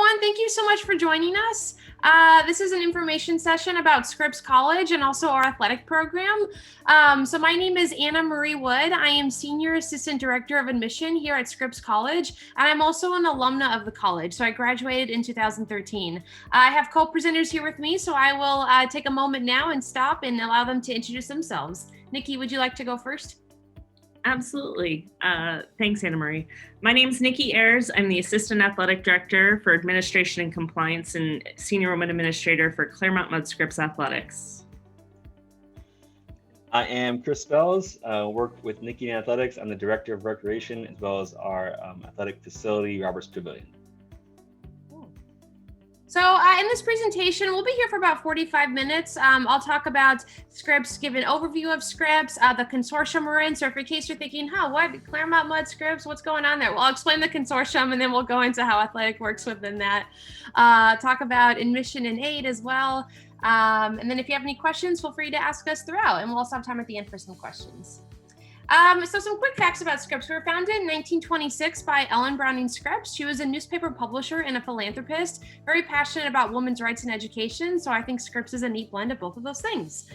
everyone. Thank you so much for joining us. This is an information session about Scripps College and also our athletic program. So my name is Anna Marie Wood. I am Senior Assistant Director of Admission here at Scripps College, and I'm also an alumna of the college. So I graduated in 2013. I have co-presenters here with me, so I will take a moment now and stop and allow them to introduce themselves. Nikki, would you like to go first? Absolutely. Thanks, Anna Marie. My name is Nikki Ayers. I'm the Assistant Athletic Director for Administration and Compliance and Senior Woman Administrator for Claremont Mudd Scripps Athletics. I am Chris Spells, work with Nikki in Athletics. I'm the Director of Recreation as well as our athletic facility, Roberts Pavilion. So in this presentation, we'll be here for about 45 minutes. I'll talk about Scripps, give an overview of Scripps, the consortium we're in. So if in case you're thinking, what, Claremont Mudd Scripps, what's going on there? Well, I'll explain the consortium and then we'll go into how athletic works within that. Talk about admission and aid as well. And then if you have any questions, feel free to ask us throughout, and we'll also have time at the end for some questions. So some quick facts about Scripps. We were founded in 1926 by Ellen Browning Scripps. She was a newspaper publisher and a philanthropist, very passionate about women's rights and education. So I think Scripps is a neat blend of both of those things.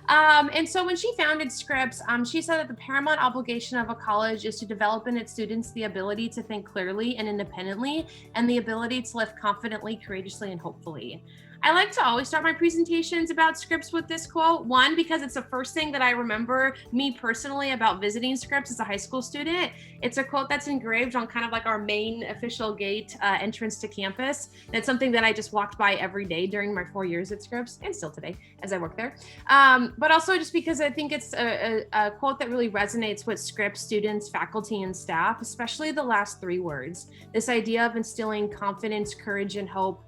And so when she founded Scripps, she said that the paramount obligation of a college is to develop in its students the ability to think clearly and independently, and the ability to live confidently, courageously, and hopefully. I like to always start my presentations about Scripps with this quote. One, because it's the first thing that I remember me personally about visiting Scripps as a high school student. It's a quote that's engraved on kind of like our main official gate entrance to campus. And it's something that I just walked by every day during my 4 years at Scripps, and still today as I work there. But also just because I think it's a quote that really resonates with Scripps students, faculty, and staff, especially the last three words. This idea of instilling confidence, courage, and hope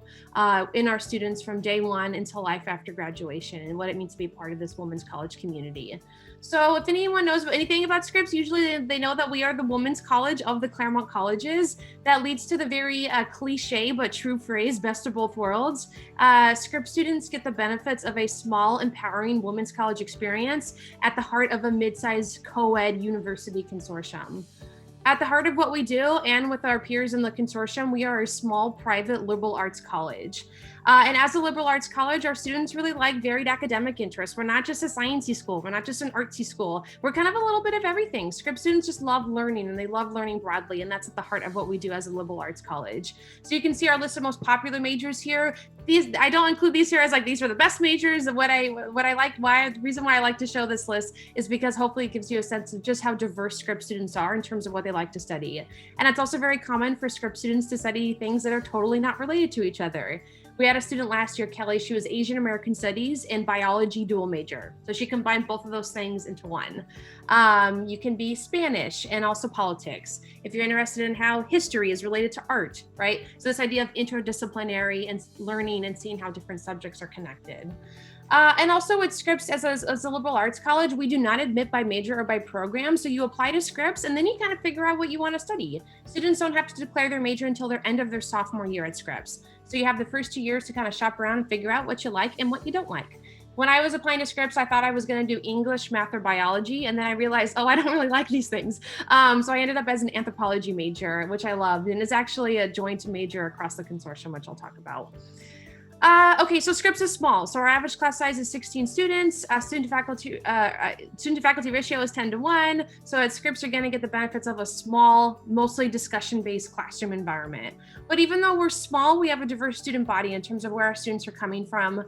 in our students from day one until life after graduation, and what it means to be part of this women's college community. So if anyone knows anything about Scripps, usually they know that we are the women's college of the Claremont colleges. That leads to the very cliche but true phrase, best of both worlds. Scripps students get the benefits of a small, empowering women's college experience at the heart of a mid-sized co-ed university consortium. At the heart of what we do, and with our peers in the consortium, we are a small private liberal arts college. And as a liberal arts college, our students really like varied academic interests. We're not just a sciencey school. We're not just an artsy school. We're kind of a little bit of everything. Scripps students just love learning, and they love learning broadly. And that's at the heart of what we do as a liberal arts college. So you can see our list of most popular majors here. These, I don't include these here as like, these are the best majors. What I like, the reason why I like to show this list is because hopefully it gives you a sense of just how diverse Scripps students are in terms of what they like to study. And it's also very common for Scripps students to study things that are totally not related to each other. We had a student last year, Kelly. She was Asian American Studies and biology dual major. So she combined both of those things into one. You can be Spanish and also politics. If you're interested in how history is related to art, right? So this idea of interdisciplinary and learning and seeing how different subjects are connected. And also with Scripps, as a liberal arts college, we do not admit by major or by program. So you apply to Scripps and then you kind of figure out what you want to study. Students don't have to declare their major until their end of their sophomore year at Scripps. So you have the first 2 years to kind of shop around and figure out what you like and what you don't like. When I was applying to Scripps, I thought I was going to do English, math, or biology. And then I realized, I don't really like these things. So I ended up as an anthropology major, which I loved. And it's actually a joint major across the consortium, which I'll talk about. Okay, so Scripps is small. So our average class size is 16 students. Student to faculty ratio is 10:1. So at Scripps, you're going to get the benefits of a small, mostly discussion-based classroom environment. But even though we're small, we have a diverse student body in terms of where our students are coming from.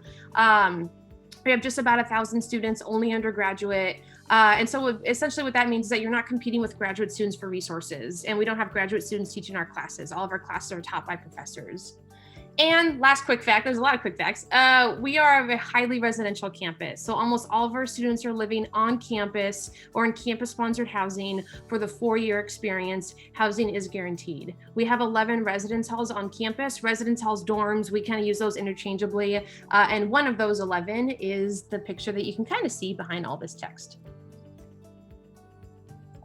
We have just about 1,000 students, only undergraduate. And so essentially what that means is that you're not competing with graduate students for resources. And we don't have graduate students teaching our classes. All of our classes are taught by professors. And last quick fact, there's a lot of quick facts. We are a highly residential campus. So almost all of our students are living on campus or in campus sponsored housing for the 4-year experience. Housing is guaranteed. We have 11 residence halls on campus, residence halls, dorms. We kind of use those interchangeably. And one of those 11 is the picture that you can kind of see behind all this text.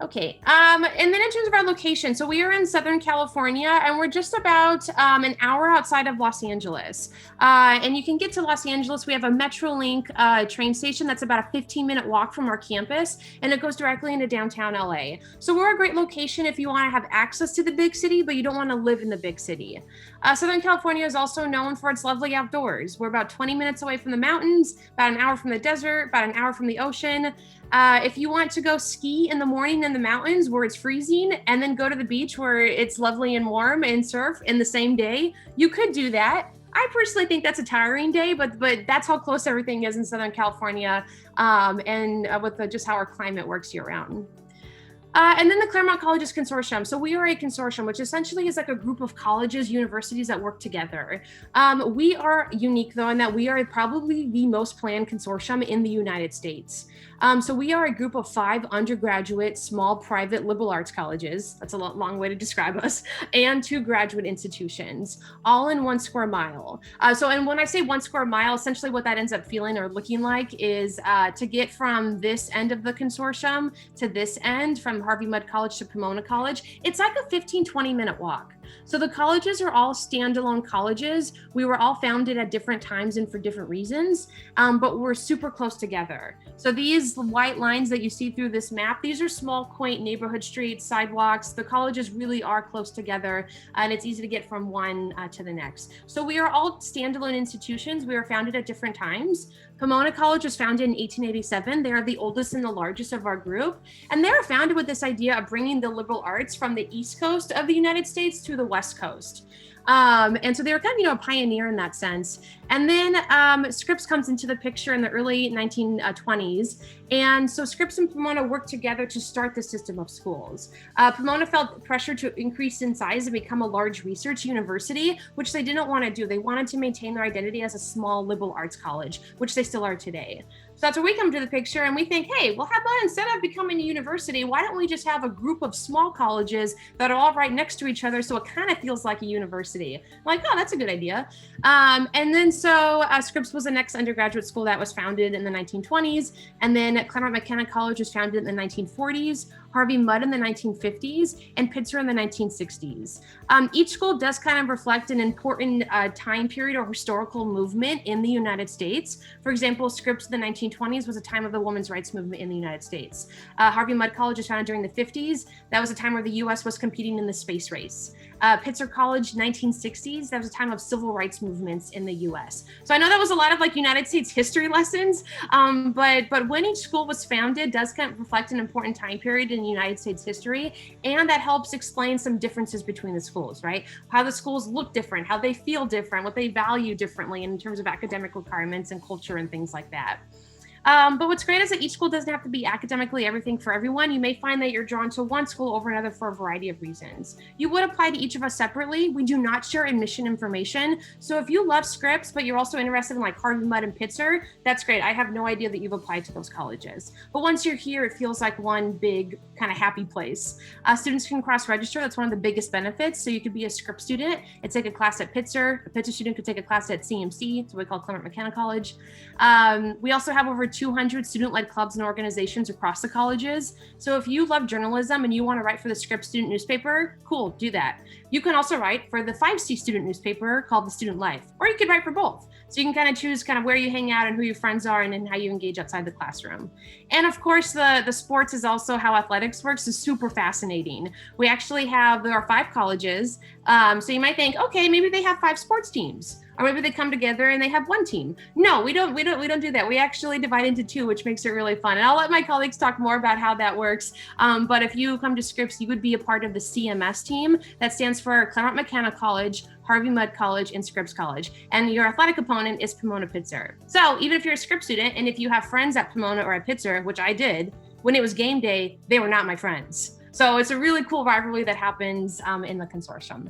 Okay, and then in terms of our location, so we are in Southern California, and we're just about an hour outside of Los Angeles. And you can get to Los Angeles. We have a Metrolink train station that's about a 15-minute walk from our campus, and it goes directly into downtown LA. So we're a great location if you want to have access to the big city, but you don't want to live in the big city. Southern California is also known for its lovely outdoors. We're about 20 minutes away from the mountains, about an hour from the desert, about an hour from the ocean. If you want to go ski in the morning in the mountains where it's freezing and then go to the beach where it's lovely and warm and surf in the same day, you could do that. I personally think that's a tiring day, but that's how close everything is in Southern California, and with just how our climate works year round. And then the Claremont Colleges Consortium. So we are a consortium, which essentially is like a group of colleges, universities that work together. We are unique though, in that we are probably the most planned consortium in the United States. So we are a group of 5 undergraduate, small private liberal arts colleges. That's a long way to describe us, and 2 graduate institutions, all in 1 square mile. And when I say 1 square mile, essentially what that ends up feeling or looking like is to get from this end of the consortium to this end, from Harvey Mudd College to Pomona College, it's like a 15-20 minute walk. So the colleges are all standalone colleges. We were all founded at different times and for different reasons, but we're super close together. So these white lines that you see through this map, these are small, quaint neighborhood streets, sidewalks. The colleges really are close together, and it's easy to get from one to the next. So we are all standalone institutions. We were founded at different times. Pomona College was founded in 1887. They are the oldest and the largest of our group. And they were founded with this idea of bringing the liberal arts from the East Coast of the United States to the West Coast. And so they were kind of, a pioneer in that sense. And then Scripps comes into the picture in the early 1920s. And so Scripps and Pomona worked together to start the system of schools. Pomona felt pressure to increase in size and become a large research university, which they didn't want to do. They wanted to maintain their identity as a small liberal arts college, which they still are today. So that's where we come to the picture and we think, hey, well, how about instead of becoming a university, why don't we just have a group of small colleges that are all right next to each other so it kind of feels like a university? I'm like, oh, that's a good idea. And then so Scripps was the next undergraduate school that was founded in the 1920s. And then Claremont McKenna College was founded in the 1940s, Harvey Mudd in the 1950s, and Pitzer in the 1960s. Each school does kind of reflect an important time period or historical movement in the United States. For example, Scripps in the 1920s was a time of the women's rights movement in the United States. Harvey Mudd College was founded during the 50s. That was a time where the US was competing in the space race. Pitzer College, 1960s, that was a time of civil rights movements in the US. So I know that was a lot of like United States history lessons, but when each school was founded does kind of reflect an important time period in United States history, and that helps explain some differences between the schools, right? How the schools look different, how they feel different, what they value differently in terms of academic requirements and culture and things like that. But what's great is that each school doesn't have to be academically everything for everyone. You may find that you're drawn to one school over another for a variety of reasons. You would apply to each of us separately. We do not share admission information. So if you love Scripps, but you're also interested in like Harvey Mudd and Pitzer, that's great. I have no idea that you've applied to those colleges. But once you're here, it feels like one big kind of happy place. Students can cross-register. That's one of the biggest benefits. So you could be a Scripps student and take a class at Pitzer. A Pitzer student could take a class at CMC, so we call Claremont McKenna College. We also have over 200 student-led clubs and organizations across the colleges. So if you love journalism and you want to write for the Scripps student newspaper, cool, do that. You can also write for the 5C student newspaper called The Student Life, or you could write for both. So you can kind of choose kind of where you hang out and who your friends are and then how you engage outside the classroom. And of course, the sports is also how athletics works is super fascinating. We actually there are 5 colleges. So you might think, okay, maybe they have 5 sports teams. Or maybe they come together and they have 1 team. No, we don't do that. We actually divide into 2, which makes it really fun. And I'll let my colleagues talk more about how that works. But if you come to Scripps, you would be a part of the CMS team. That stands for Claremont McKenna College, Harvey Mudd College, and Scripps College. And your athletic opponent is Pomona Pitzer. So even if you're a Scripps student and if you have friends at Pomona or at Pitzer, which I did, when it was game day, they were not my friends. So it's a really cool rivalry that happens in the consortium.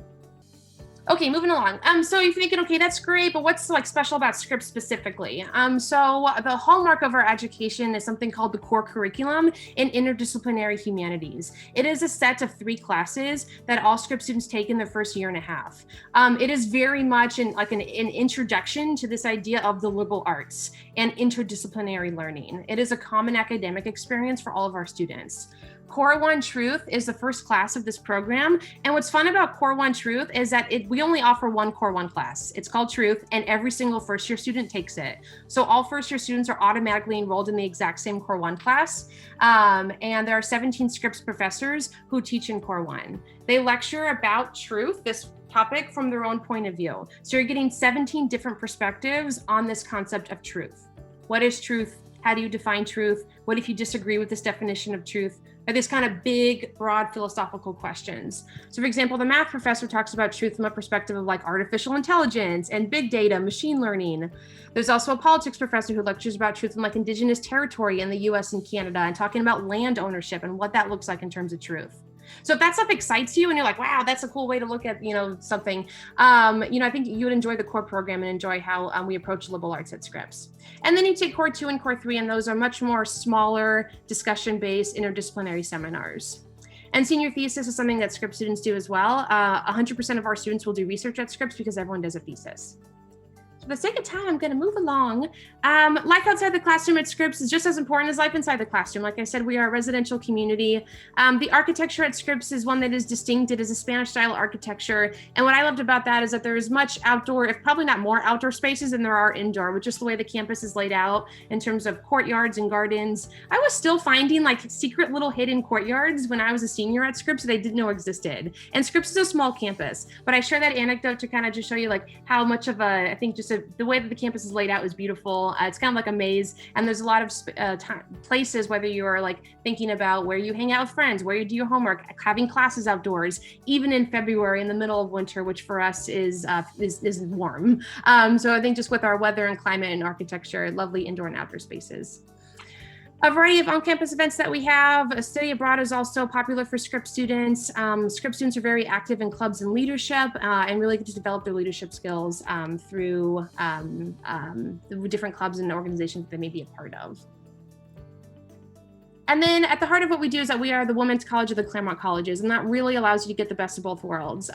Okay, moving along. So you're thinking, okay, that's great, but what's like special about Scripps specifically? So the hallmark of our education is something called the core curriculum in interdisciplinary humanities. It is a set of 3 classes that all Scripps students take in their first year and a half. It is very much an introduction to this idea of the liberal arts and interdisciplinary learning. It is a common academic experience for all of our students. Core One Truth is the first class of this program. And what's fun about Core One Truth is that we only offer one Core One class. It's called Truth, and every single first year student takes it. So all first year students are automatically enrolled in the exact same Core One class. And there are 17 Scripps professors who teach in Core One. They lecture about truth, this topic, from their own point of view. So you're getting 17 different perspectives on this concept of truth. What is truth? How do you define truth? What if you disagree with this definition of truth? Are these kind of big, broad philosophical questions. So for example, the math professor talks about truth from a perspective of like artificial intelligence and big data, machine learning. There's also a politics professor who lectures about truth from like indigenous territory in the US and Canada, and talking about land ownership and what that looks like in terms of truth. So if that stuff excites you and you're like, wow, that's a cool way to look at, something, I think you would enjoy the core program and enjoy how we approach liberal arts at Scripps. And then you take Core 2 and Core 3, and those are much more smaller, discussion-based, interdisciplinary seminars. And senior thesis is something that Scripps students do as well. 100% of our students will do research at Scripps because everyone does a thesis. For the sake of time, I'm going to move along. Life outside the classroom at Scripps is just as important as life inside the classroom. Like I said, we are a residential community. The architecture at Scripps is one that is distinct. It is a Spanish-style architecture. And what I loved about that is that there is much outdoor, if probably not more outdoor spaces than there are indoor, with just the way the campus is laid out in terms of courtyards and gardens. I was still finding like secret little hidden courtyards when I was a senior at Scripps that I didn't know existed. And Scripps is a small campus, but I share that anecdote to kind of just show you like how much of a, I think just the way that the campus is laid out is beautiful. It's kind of like a maze, and there's a lot of places, whether you're like thinking about where you hang out with friends, where you do your homework, having classes outdoors, even in February in the middle of winter, which for us is warm. So I think just with our weather and climate and architecture, lovely indoor and outdoor spaces. A variety of on-campus events that we have. Study abroad is also popular for Scripps students. Scripps students are very active in clubs and leadership, and really get to develop their leadership skills through the different clubs and organizations that they may be a part of. And then at the heart of what we do is that we are the women's college of the Claremont colleges, and that really allows you to get the best of both worlds.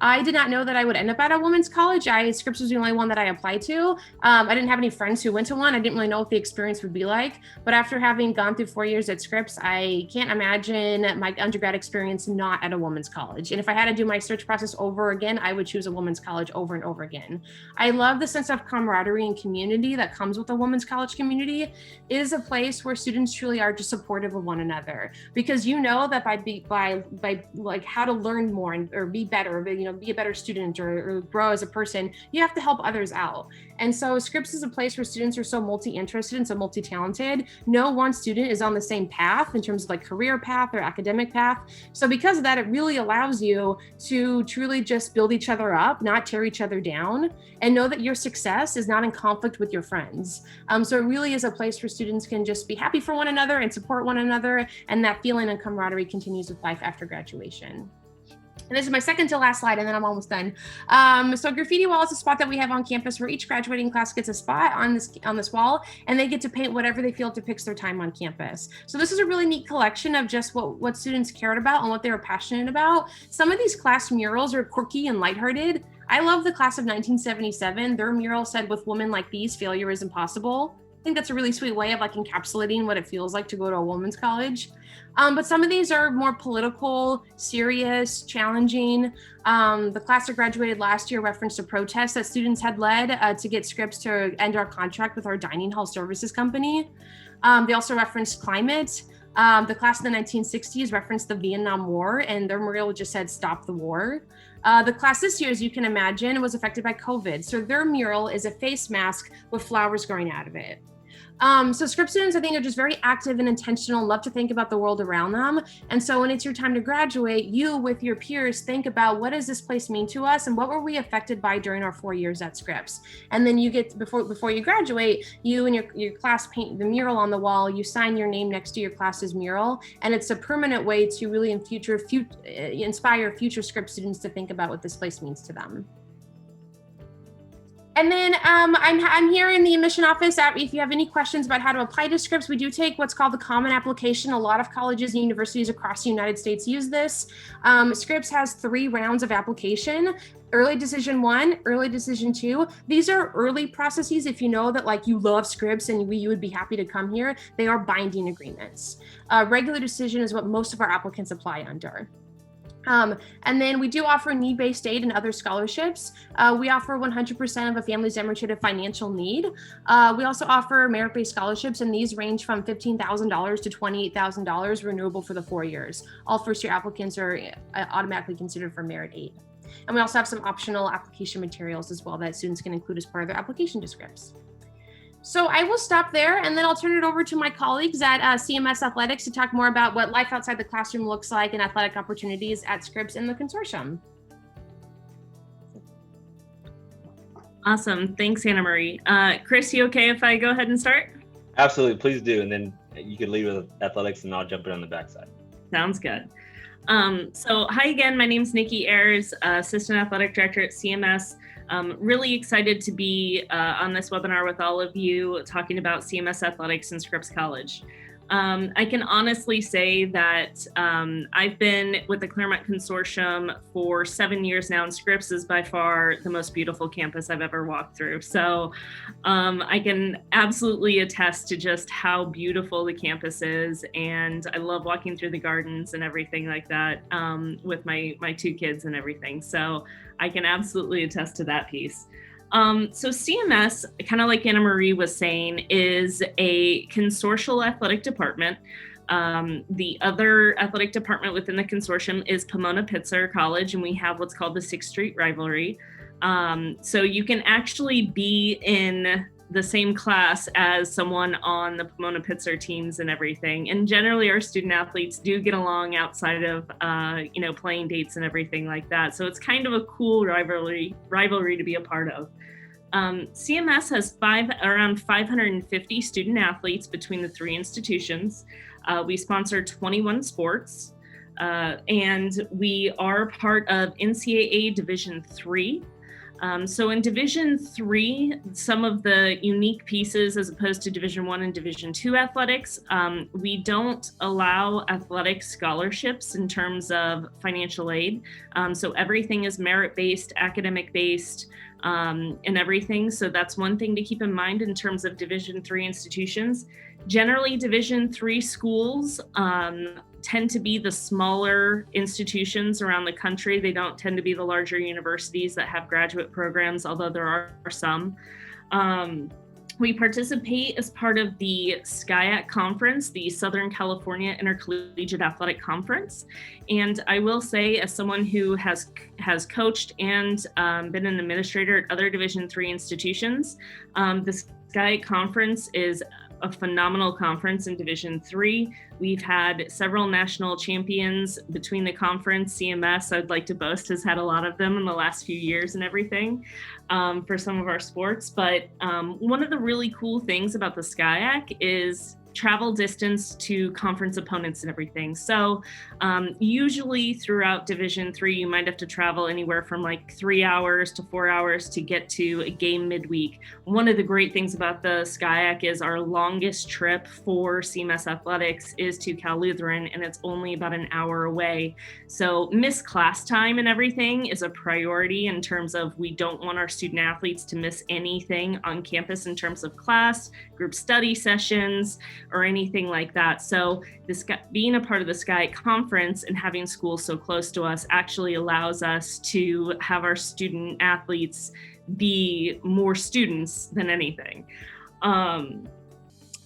I did not know that I would end up at a women's college. Scripps was the only one that I applied to. I didn't have any friends who went to one. I didn't really know what the experience would be like. But after having gone through 4 years at Scripps, I can't imagine my undergrad experience not at a women's college. And if I had to do my search process over again, I would choose a women's college over and over again. I love the sense of camaraderie and community that comes with a women's college community. It is a place where students truly are just supportive of one another, because you know that by like how to learn more or be better, be a better student or grow as a person, you have to help others out. And so Scripps is a place where students are so multi-interested and so multi-talented. No one student is on the same path in terms of like career path or academic path. So because of that, it really allows you to truly just build each other up, not tear each other down, and know that your success is not in conflict with your friends. So it really is a place where students can just be happy for one another and support one another, and that feeling and camaraderie continues with life after graduation. And this is my second to last slide, and then I'm almost done. So Graffiti Wall is a spot that we have on campus where each graduating class gets a spot on this wall, and they get to paint whatever they feel depicts their time on campus. So this is a really neat collection of just what students cared about and what they were passionate about. Some of these class murals are quirky and lighthearted. I love the class of 1977. Their mural said, "With women like these, failure is impossible." I think that's a really sweet way of like encapsulating what it feels like to go to a women's college. But some of these are more political, serious, challenging. The class that graduated last year referenced a protest that students had led to get Scripps to end our contract with our dining hall services company. They also referenced climate. The class in the 1960s referenced the Vietnam War, and their mural just said, "Stop the war." The class this year, as you can imagine, was affected by COVID. So their mural is a face mask with flowers growing out of it. So Scripps students, I think, are just very active and intentional, love to think about the world around them. And so when it's your time to graduate, you with your peers think about, what does this place mean to us, and what were we affected by during our 4 years at Scripps? And then you get, before you graduate, you and your class paint the mural on the wall, you sign your name next to your class's mural, and it's a permanent way to really inspire future Scripps students to think about what this place means to them. And then I'm here in the admission office. If you have any questions about how to apply to Scripps, we do take what's called the common application. A lot of colleges and universities across the United States use this. Scripps has 3 rounds of application: early decision 1, early decision 2. These are early processes. If you know that like you love Scripps and you would be happy to come here, they are binding agreements. Regular decision is what most of our applicants apply under. And then we do offer need-based aid and other scholarships. We offer 100% of a family's demonstrated financial need. We also offer merit-based scholarships, and these range from $15,000 to $28,000, renewable for the 4 years. All first-year applicants are automatically considered for merit aid. And we also have some optional application materials as well that students can include as part of their application to Scripps. So I will stop there, and then I'll turn it over to my colleagues at CMS Athletics to talk more about what life outside the classroom looks like and athletic opportunities at Scripps in the consortium. Awesome. Thanks, Anna Marie. Chris, you okay if I go ahead and start? Absolutely, please do. And then you can lead with athletics and I'll jump in on the backside. Sounds good. So hi again, my name is Nikki Ayers, Assistant Athletic Director at CMS. Really excited to be on this webinar with all of you talking about CMS Athletics and Scripps College. I can honestly say that I've been with the Claremont Consortium for 7 years now, and Scripps is by far the most beautiful campus I've ever walked through. So I can absolutely attest to just how beautiful the campus is, and I love walking through the gardens and everything like that with my 2 kids and everything. So I can absolutely attest to that piece. So CMS, kind of like Anna Marie was saying, is a consortial athletic department. The other athletic department within the consortium is Pomona-Pitzer College, and we have what's called the 6th Street Rivalry. So you can actually be in the same class as someone on the Pomona-Pitzer teams and everything. And generally our student athletes do get along outside of, playing dates and everything like that. So it's kind of a cool rivalry to be a part of. CMS has around 550 student athletes between the 3 institutions. We sponsor 21 sports, and we are part of NCAA Division III. So in Division III, some of the unique pieces as opposed to Division I and Division II athletics, we don't allow athletic scholarships in terms of financial aid. So everything is merit-based, academic-based, and everything. So that's one thing to keep in mind in terms of Division III institutions. Generally, Division III schools tend to be the smaller institutions around the country. They don't tend to be the larger universities that have graduate programs, although there are some. We participate as part of the SCIAC conference, the Southern California Intercollegiate Athletic Conference. And I will say, as someone who has coached and been an administrator at other Division III institutions, the SCIAC conference is a phenomenal conference in Division III. We've had several national champions between the conference. CMS, I'd like to boast, has had a lot of them in the last few years and everything for some of our sports. But one of the really cool things about the SCIAC is travel distance to conference opponents and everything. So usually throughout Division III, you might have to travel anywhere from like 3 hours to 4 hours to get to a game midweek. One of the great things about the SCIAC is our longest trip for CMS Athletics is to Cal Lutheran, and it's only about an hour away. So missed class time and everything is a priority in terms of we don't want our student athletes to miss anything on campus in terms of class, group study sessions, or anything like that. So this being a part of the SCIAC conference and having schools so close to us actually allows us to have our student athletes be more students than anything.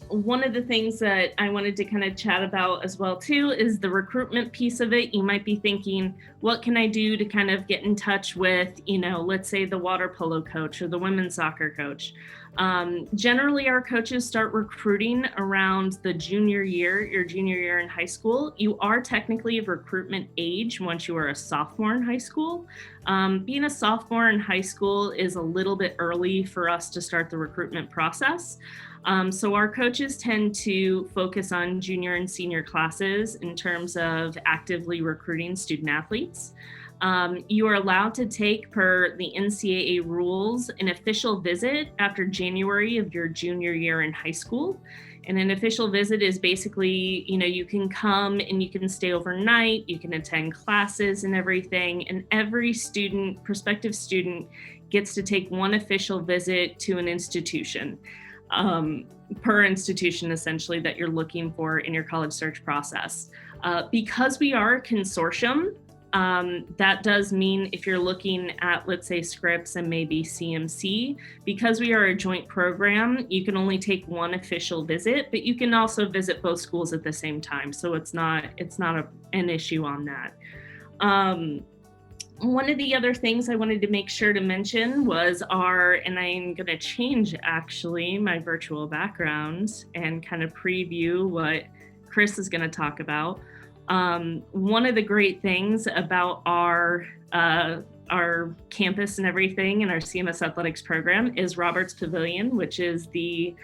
One of the things that I wanted to kind of chat about as well too is the recruitment piece of it. You might be thinking, what can I do to kind of get in touch with, let's say the water polo coach or the women's soccer coach? Generally, our coaches start recruiting around the junior year in high school. You are technically of recruitment age once you are a sophomore in high school. Being a sophomore in high school is a little bit early for us to start the recruitment process. So our coaches tend to focus on junior and senior classes in terms of actively recruiting student athletes. You are allowed to take, per the NCAA rules, an official visit after January of your junior year in high school. And an official visit is basically, you can come and you can stay overnight, you can attend classes and everything. And every student, prospective student, gets to take one official visit to an institution, per institution essentially that you're looking for in your college search process. Because we are a consortium, that does mean if you're looking at, let's say, Scripps and maybe CMC, because we are a joint program, you can only take one official visit, but you can also visit both schools at the same time. So it's not an issue on that. One of the other things I wanted to make sure to mention was and I'm going to change actually my virtual background and kind of preview what Chris is going to talk about. One of the great things about our campus and everything and our CMS athletics program is Roberts Pavilion, which is the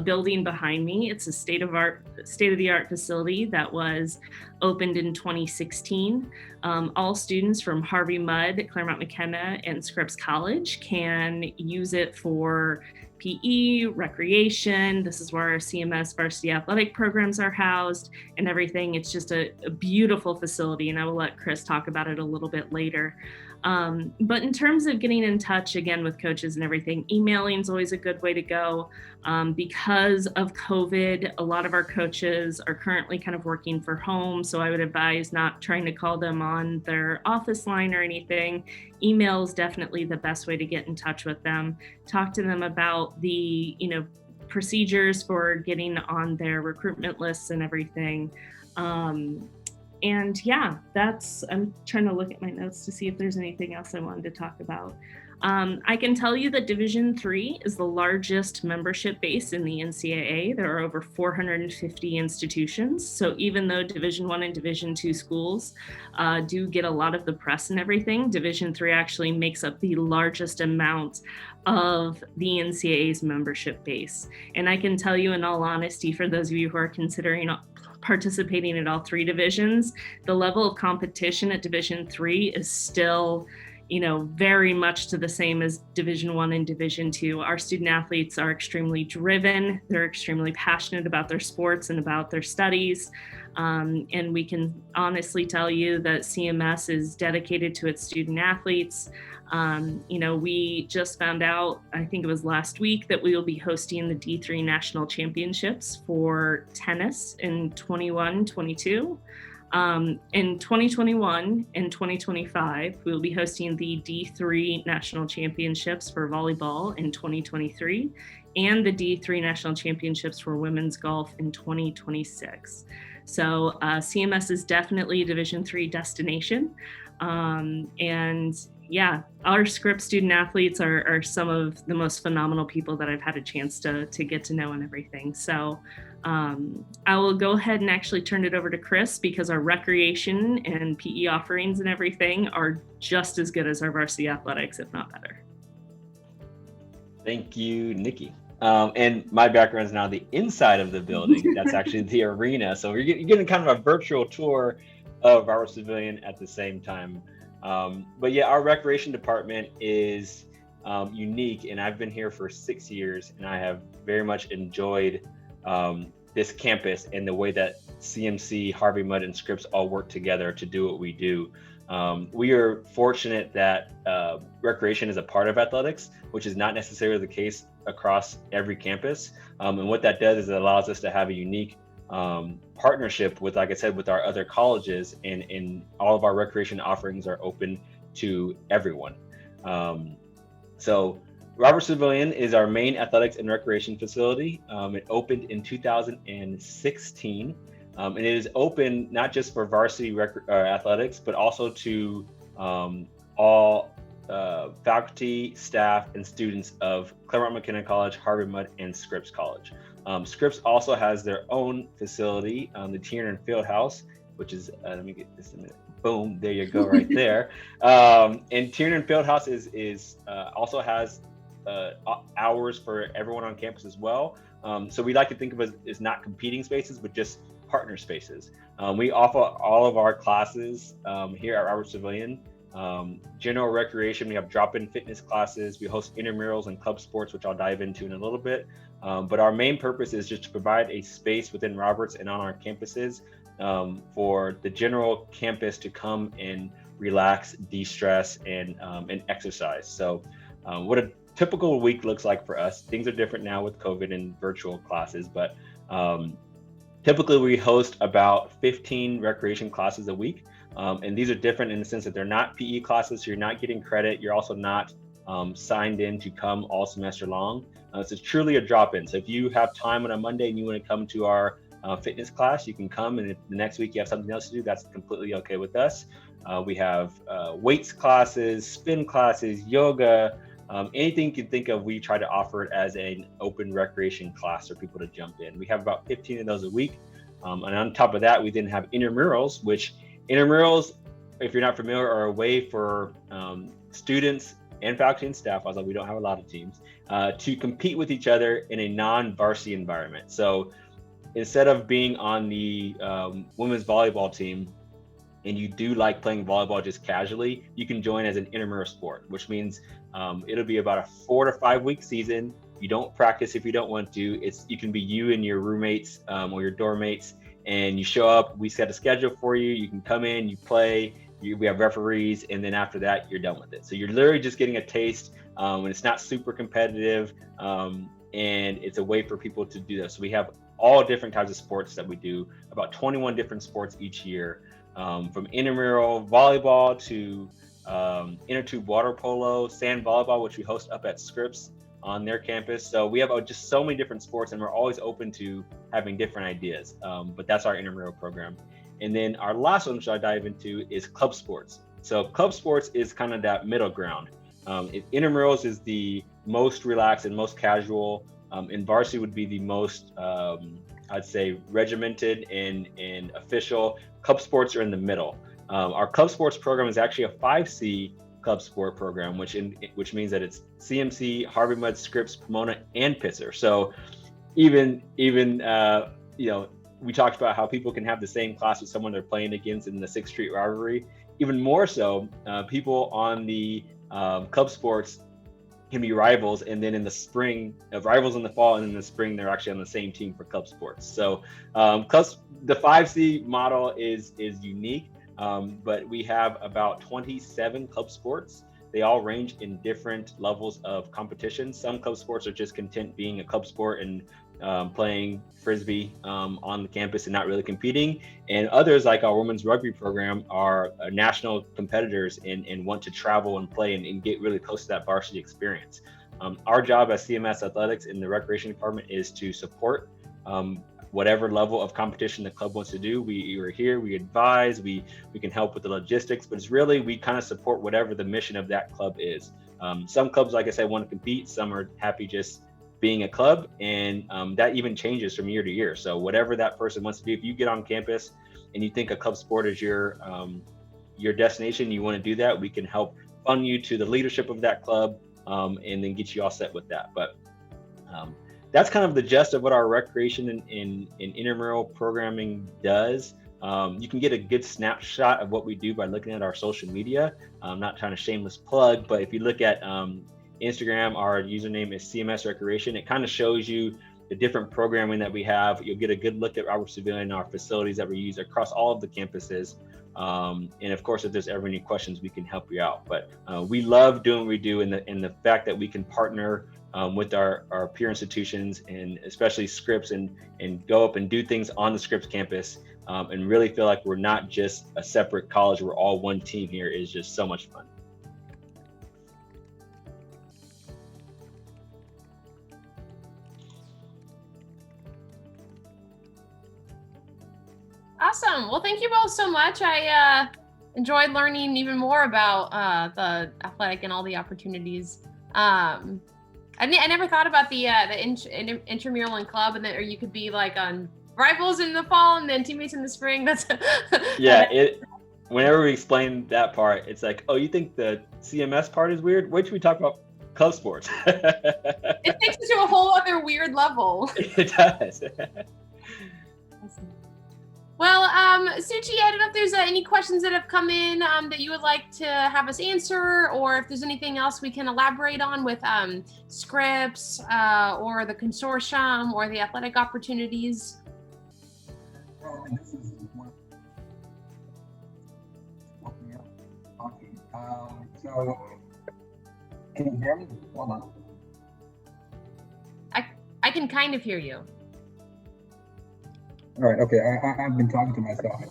building behind me. It's a state-of-the-art facility that was opened in 2016. All students from Harvey Mudd, Claremont McKenna, and Scripps College can use it for PE, recreation. This is where our CMS varsity athletic programs are housed and everything. It's just a beautiful facility, and I will let Chris talk about it a little bit later. But in terms of getting in touch again with coaches and everything, emailing is always a good way to go. Because of COVID, a lot of our coaches are currently kind of working from home. So I would advise not trying to call them on their office line or anything. Email is definitely the best way to get in touch with them. Talk to them about the, procedures for getting on their recruitment lists and everything. And yeah, I'm trying to look at my notes to see if there's anything else I wanted to talk about. I can tell you that Division III is the largest membership base in the NCAA. There are over 450 institutions. So even though Division I and Division II schools do get a lot of the press and everything, Division III actually makes up the largest amount of the NCAA's membership base. And I can tell you in all honesty, for those of you who are considering participating in all three divisions, the level of competition at Division III is still, very much to the same as Division I and Division II. Our student athletes are extremely driven. They're extremely passionate about their sports and about their studies. And we can honestly tell you that CMS is dedicated to its student athletes. We just found out, I think it was last week, that we will be hosting the D3 National Championships for tennis in 21-22. In 2021 and 2025, we will be hosting the D3 National Championships for volleyball in 2023 and the D3 National Championships for women's golf in 2026. So CMS is definitely a Division III destination. And yeah, our Scripps student athletes are some of the most phenomenal people that I've had a chance to get to know and everything. So I will go ahead and actually turn it over to Chris, because our recreation and PE offerings and everything are just as good as our varsity athletics, if not better. Thank you, Nikki. And my background is now the inside of the building. That's actually the arena. So you're getting kind of a virtual tour of Roberts Pavilion at the same time. But yeah, our recreation department is unique, and I've been here for 6 years, and I have very much enjoyed this campus and the way that CMC, Harvey Mudd, and Scripps all work together to do what we do. We are fortunate that recreation is a part of athletics, which is not necessarily the case across every campus. And what that does is it allows us to have a unique partnership with, like I said, with our other colleges, and all of our recreation offerings are open to everyone. So Roberts Pavilion is our main athletics and recreation facility. It opened in 2016, and it is open not just for varsity athletics, but also to all faculty, staff, and students of Claremont McKenna College, Harvey Mudd, and Scripps College. Scripps also has their own facility, the Tiernan Fieldhouse, which is, let me get this in a minute. Boom, there you go, right there. And Tiernan Fieldhouse is also has hours for everyone on campus as well. So we like to think of it as not competing spaces, but just partner spaces. We offer all of our classes here at Roberts Pavilion General recreation, we have drop-in fitness classes. We host intramurals and club sports, which I'll dive into in a little bit. But our main purpose is just to provide a space within Roberts and on our campuses for the general campus to come and relax, de-stress, and exercise. So what a typical week looks like for us. Things are different now with COVID and virtual classes, but typically we host about 15 recreation classes a week. And these are different in the sense that they're not PE classes, so you're not getting credit. You're also not signed in to come all semester long. So it's truly a drop-in. So if you have time on a Monday and you want to come to our fitness class, you can come. And if the next week you have something else to do, that's completely okay with us. We have weights classes, spin classes, yoga, anything you can think of. We try to offer it as an open recreation class for people to jump in. We have about 15 of those a week. And on top of that, we then have intramurals, which intramurals, if you're not familiar, are a way for students and faculty and staff, although we don't have a lot of teams, to compete with each other in a non-varsity environment. So instead of being on the women's volleyball team, and you do like playing volleyball just casually, you can join as an intramural sport, which means it'll be about a 4 to 5 week season. You don't practice if you don't want to. You can be you and your roommates or your dorm mates, and you show up. We set a schedule for you. You can come in, you play. We have referees, and then after that, you're done with it. So you're literally just getting a taste, and it's not super competitive, and it's a way for people to do that. So we have all different types of sports that we do, about 21 different sports each year. From intramural volleyball to inner tube water polo, sand volleyball, which we host up at Scripps on their campus. So we have just so many different sports, and we're always open to having different ideas. But that's our intramural program. And then our last one, which I dive into, is club sports. So club sports is kind of that middle ground. Intramurals is the most relaxed and most casual, and varsity would be the most, I'd say, regimented and official. Club sports are in the middle. Our club sports program is actually a 5C club sport program, which means that it's CMC, Harvey Mudd, Scripps, Pomona, and Pitzer. So even we talked about how people can have the same class with someone they're playing against in the 6th Street rivalry. Even more so, people on the club sports can be rivals, and then in the spring, rivals in the fall, and in the spring, they're actually on the same team for club sports. So the 5C model is unique, but we have about 27 club sports. They all range in different levels of competition. Some club sports are just content being a club sport and playing Frisbee on the campus and not really competing. And others, like our women's rugby program, are national competitors and want to travel and play and get really close to that varsity experience. Our job as CMS Athletics in the recreation department is to support whatever level of competition the club wants to do. We are here, we advise, we can help with the logistics, but it's really, we kind of support whatever the mission of that club is. Some clubs, like I said, want to compete. Some are happy just being a club, and that even changes from year to year. So whatever that person wants to do, if you get on campus and you think a club sport is your destination, you want to do that, we can help fund you to the leadership of that club, and then get you all set with that. But that's kind of the gist of what our recreation and intramural programming does. You can get a good snapshot of what we do by looking at our social media. I'm not trying to shameless plug, but if you look at Instagram, our username is CMS Recreation. It kind of shows you the different programming that we have. You'll get a good look at Robert Civilian, our facilities that we use across all of the campuses. And of course, if there's ever any questions, we can help you out. But we love doing what we do, and the fact that we can partner with our peer institutions, and especially Scripps, and go up and do things on the Scripps campus, and really feel like we're not just a separate college, we're all one team here, is just so much fun. Awesome. Well, thank you both so much. I enjoyed learning even more about the athletic and all the opportunities. I never thought about the intramural and club, and or you could be like on rivals in the fall and then teammates in the spring. That's yeah. Whenever we explain that part, it's like, oh, you think the CMS part is weird? Wait till we talk about club sports. It takes it to a whole other weird level. It does. Awesome. Well, Suchi, I don't know if there's any questions that have come in that you would like to have us answer, or if there's anything else we can elaborate on with Scripps or the consortium or the athletic opportunities. This is one. Okay. So, can you hear me? Hold on. I can kind of hear you. All right. Okay. I've been talking to myself.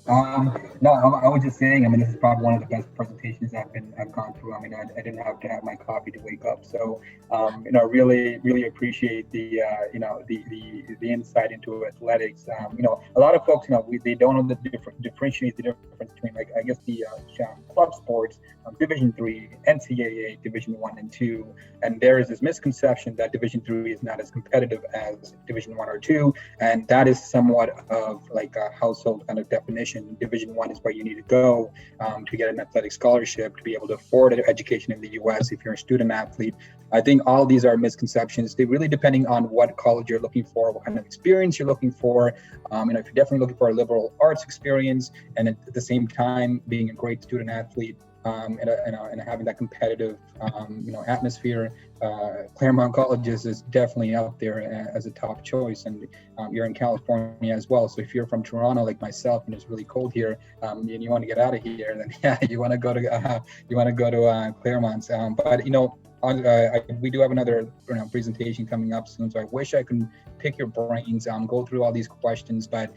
No, I was just saying. I mean, this is probably one of the best presentations I've gone through. I mean, I didn't have to have my coffee to wake up. So, really appreciate the the insight into athletics. A lot of folks, they don't know differentiate the difference between, like, I guess, the club sports, Division III, NCAA Division I and II, and there is this misconception that Division III is not as competitive as Division I or II, and that is somewhat of like a household kind of definition. Division I is where you need to go to get an athletic scholarship, to be able to afford an education in the U.S. if you're a student athlete. I think all these are misconceptions. They really depending on what college you're looking for, what kind of experience you're looking for. If you're definitely looking for a liberal arts experience, and at the same time being a great student athlete, and having that competitive, atmosphere, Claremont Colleges is definitely out there as a top choice. And you're in California as well. So if you're from Toronto, like myself, and it's really cold here, and you want to get out of here, then you want to go to Claremont. We do have another presentation coming up soon, so I wish I could pick your brains, go through all these questions, but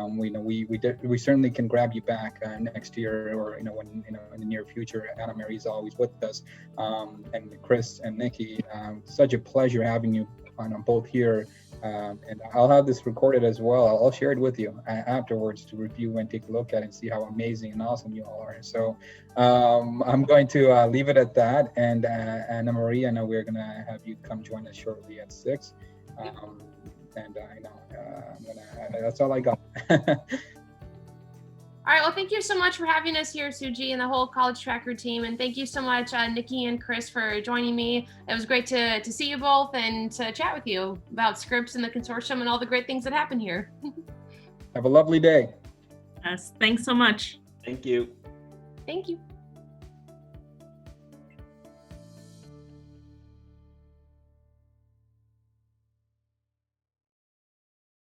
we certainly can grab you back next year, or in the near future. Anna Marie's always with us, and Chris and Nikki. Such a pleasure having you on both here. And I'll have this recorded as well. I'll share it with you afterwards to review and take a look at it and see how amazing and awesome you all are. So I'm going to leave it at that. And Anna Marie, I know we're going to have you come join us shortly at 6. That's all I got. All right, well, thank you so much for having us here, Suji, and the whole CollegeTrackr team. And thank you so much, Nikki and Chris, for joining me. It was great to see you both and to chat with you about Scripps and the consortium and all the great things that happen here. Have a lovely day. Yes, thanks so much. Thank you. Thank you.